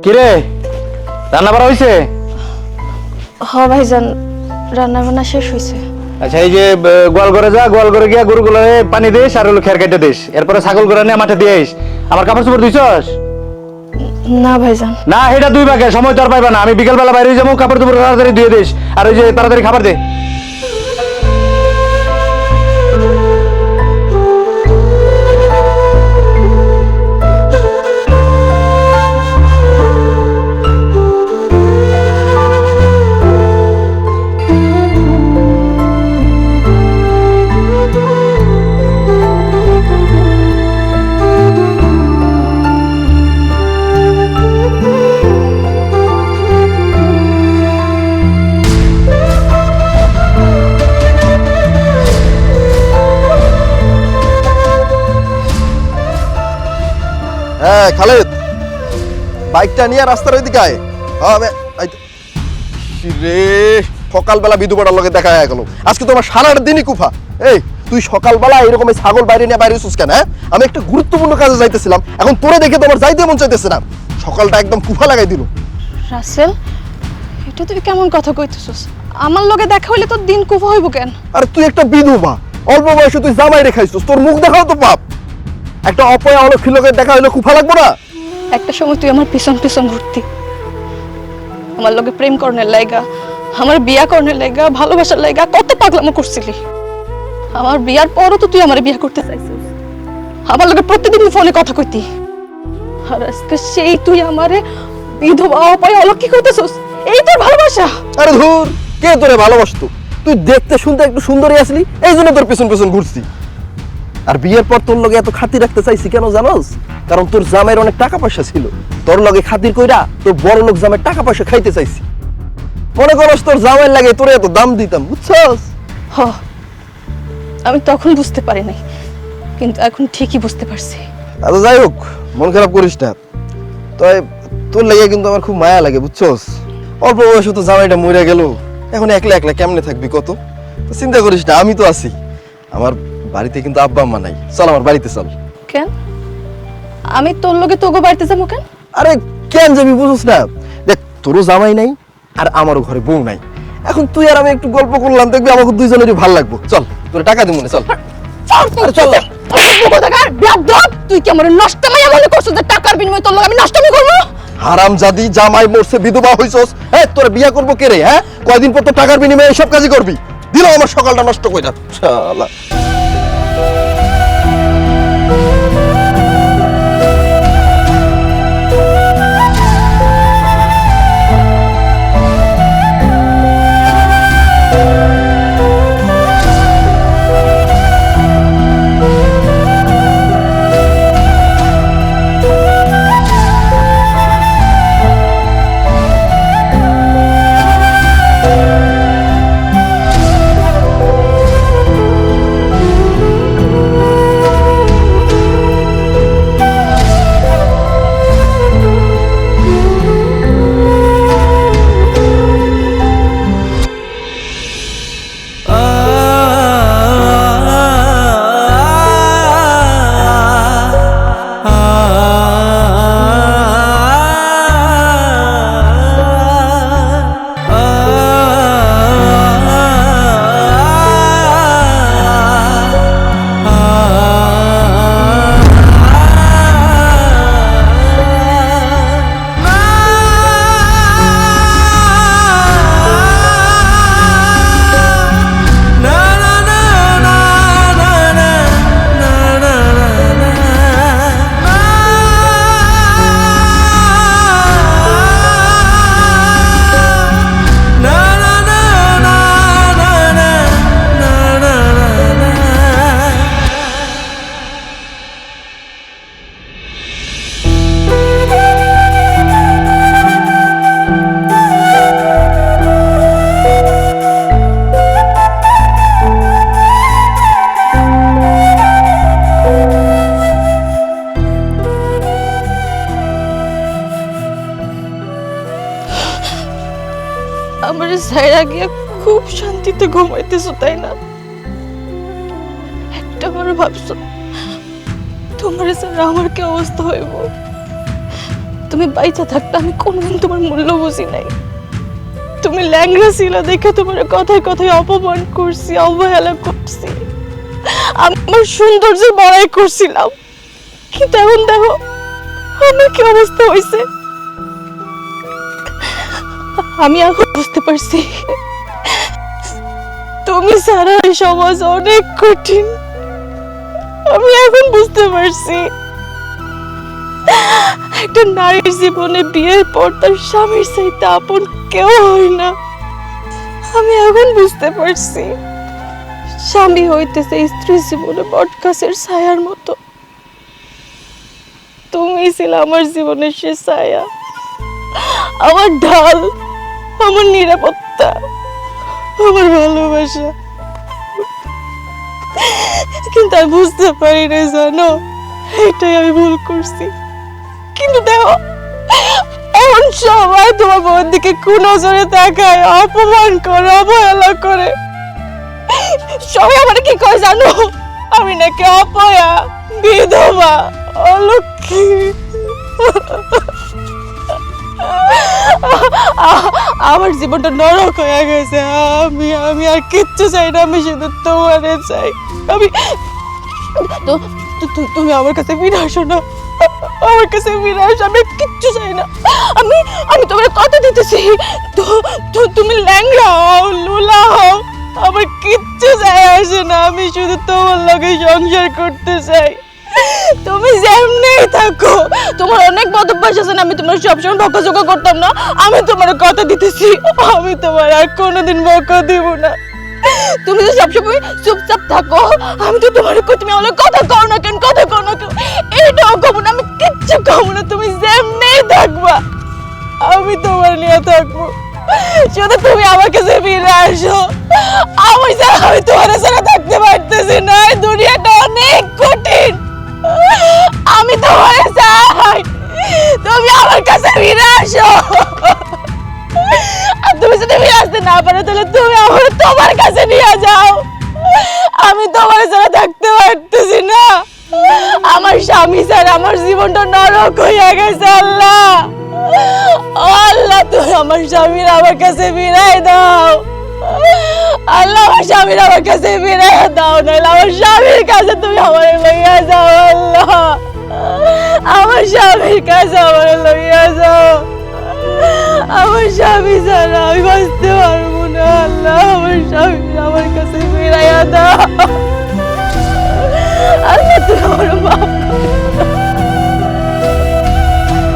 কিরে রান্না বাড়া হয়েছে? হ ভাইজান, রান্না বান্না শেষ হয়েছে। আচ্ছা, এই যে গোয়াল ঘরে যা, গোয়াল ঘরে গিয়া গরুগুলো পানি দিস আর হলো খের কেটে দিস, এরপরে ছাগল গুলো নিয়ে মাঠে দিয়েস। আমার কাপড় চোপড় দিছস? না ভাইজান। না, এটা দুই ভাগে, সময় তো আর পাইবা না। আমি বিকেল বেলা বাইরে যাবো, কাপড় চোপড় তাড়াতাড়ি ধুয়ে দিস আর ওই যে তাড়াতাড়ি খাবার দে। হ্যাঁ খালেদ, বাইকটা নিয়ে রাস্তার ওইদিকে আয়। রে সকালবেলা বিধু পাড়ার লোকে দেখা গেল, আজকে তোমার সারাটা দিনই কুফা। এই তুই সকালবেলা এরকম ছাগল বাইরে নিয়ে বাইরে কেন? হ্যাঁ, আমি একটা গুরুত্বপূর্ণ কাজে যাইতেছিলাম, এখন তোরে দেখে তোমার যাইতে মন চাইতেছে না। সকালটা একদম কুফা লাগাই দিল। রাসেল, এটা তুই কেমন কথা কইতেছস? আমার লগে দেখা হইলে তোর দিন কুফা হইব কেন? আরে তুই একটা বিধবা, অল্প বয়সে তুই জামাই রেখাইছিস, তোর মুখ দেখাও তো পাপ। একটা অপয়া অলক্ষী লোকের দেখা হইলে কুফা লাগবো না? একটা সময় তুই আমার পিছন পিছন ঘুরতি, আমার লগে প্রেম করনের লাইগা, আমার বিয়া করনের লাইগা, ভালোবাসার লাইগা কত পাগলামো করছিলি। আমার বিয়ার পরও তো তুই আমার বিয়া করতে চাইছিস, আমার লগে প্রতিদিন ফোনে কথা কইতি। আর আজকে সেই তুই আমারে বিধবা অপয়া অলক্ষী কইতেছস, এই তোর ভালোবাসা? আরে ধুর, কে তোরে ভালোবাসতো? তুই দেখতে শুনতে একটু সুন্দরী আসলি, এই জন্য তোর পিছন পিছন ঘুরছি। আর বিয়ের পর তোর লগে এত খাতির রাখতে চাইছি কেন জানোস? কারণ তোর জামাইয়ের অনেক টাকা পয়সা ছিল, তোর লগে খাতির কইরা তোর বড় লোক জামাইয়ের টাকা পয়সা খাইতে চাইছি। মনে করস তোর জামাইয়ের লাগে তোরে এত দাম দিতাম, বুঝছস? হ, আমি তখন বুঝতে পারি নাই, কিন্তু এখন ঠিকই বুঝতে পারছি। আচ্ছা যাই হোক, মন খারাপ করিস না। তবে তোর লাগে কিন্তু আমার খুব মায়া লাগে, বুঝছস? অল্প বয়সে তো জামাইটা মরে গেল, এখন একলা একলা কেমনে থাকবি কত? তো চিন্তা করিস না, আমি তো আছি। আমার বাড়িতে কিন্তু আব্বা আম্মা নাই, চল আমার বাড়িতে চল। কেন? আমি তোর লগে তোগো বাড়িতে যাবো কেন? আরে কেন যাবি বুঝছ না? দেখ, তোরও জামাই নাই আর আমারও ঘরে বউ নাই, এখন তুই আর আমি একটু গল্প করলাম, দেখবি আমাকে দুইজনেরই ভালো লাগবো। চল, তোর টাকা দিব না, চল। তুই কি আমার নষ্ট মাইয়া মনে করছিস যে টাকার বিনিময়ে তোর লগে আমি নষ্টমি করবো? হারামজাদি, জামাই মরছে, বিধবা হইছস, হ্যাঁ তোর বিয়া করবো কে রে? হ্যাঁ, কয়দিন পর তো টাকার বিনিময়ে এইসব কাজই করবি। দিল আমার সকালটা নষ্ট কইরা, শালা। আমার ছাইরা গিয়া খুব শান্তিতে ঘুমাইতেছো, তাই না? একটা বার ভাবছো তোমার ছাড়া আমার কি অবস্থা হইব? তুমি বাইচা থাকতে আমি কোনোদিন তোমার মূল্য বুঝি নাই। তুমি ল্যাংড়া ছিল দেখে তোমার কথায় কথায় অপমান করছি, অবহেলা করছি, আমার সৌন্দর্যের বড়াই করছিলাম। কিন্তু এখন দেখো আমার কি অবস্থা হয়েছে। আমি এখন বুঝতে পারছি তুমি ছাড়া এই সমাজ অনেক কঠিন। আমি এখন বুঝতে পারছি একটা নারীর জীবনে বিয়ের পর তার স্বামীর চাইতে আপন কেউ হয় না। আমি এখন বুঝতে পারছি স্বামী হইতেছে স্ত্রীর জীবনে বটগাছের ছায়ার মতো। তুমি ছিলে আমার জীবনের সে ছায়া, আমার ঢাল, আমার নিরাপত্তা, আমার ভালোবাসা। কিন্তু আমি বুঝতে পারি না, জানো, এটাই আমি ভুল করছি। কিন্তু দেখো এমন সবাই তোমার বউয়ের দিকে কোন নজরে তাকায়, অপমান করে, অবহেলা করে। সবাই আমার কি কয় জানো? আমি নাকি অপয়া, বিধবা, অলক্ষী। আমার জীবনটা নরক হয়ে গেছে। আমি আর কিচ্ছু চাই না, আমি শুধু তোমারে চাই। আমি তুমি আমার কাছে ফিরে আসো না, আমার কাছে ফিরে আসো। আমি কিচ্ছু চাই না। আমি তোমার কথা দিতেছি, তুমি ল্যাংড়া হও, লুলা হও, আমার কিচ্ছু চাই আসে না। আমি শুধু তোমার লগে সংসার করতে চাই। তুমি যেমনি থাকো, তোমার অনেক বদভ্যাস আছে না, আমি তোমার সবসময় বকাঝকা করতাম না। আমি তোমার কথা দিতেছি, আমি তোমার আর কোনোদিন বকা দিব না। তুমি তো সবসময় চুপচাপ থাকো। আমি তো তোমার তুমি আমার কথা কও না কেন, কথা কও না কেন, এটাও কব না, আমি কিচ্ছু কব না। তুমি যেমনি থাকবা আমি তোমার নিয়ে থাকবো। শুধু তুমি আমার কাছে ফিরে আসো। আমি তোমার ছাড়া থাকতে পারতেছি না, এই দুনিয়াটা অনেক কঠিন। আমি তোমার চাই, তুমি আমার কাছে ফিরে আসো। আর তুমি যদি ফিরে আসতে না পারো তাহলে তুমি আমার তোমার কাছে নিয়ে যাও। আমি তোমার ছাড়া থাকতে পারতেছি না। আমার স্বামী ছাড়া আমার জীবনটা নরক হয়ে গেছে। আল্লাহ, আল্লাহ, তুমি আমার স্বামীর আমার কাছে ফিরাই দাও। আল্লাহ, আমার স্বামীর আমার কাছে ফিরাই দাও, নাহলে আমার স্বামীর কাছে তুমি আমার লইয়া যাও। আল্লাহ, আমার স্বামীর কাছে আমার লইয়া যাও। আমার স্বামী ছাড়া আমি বাঁচতে পারবো না। আল্লাহ, আমার স্বামীর আমার কাছে ফিরাইয়া দাও। আল্লাহ, তুমি আমার মাফ করো।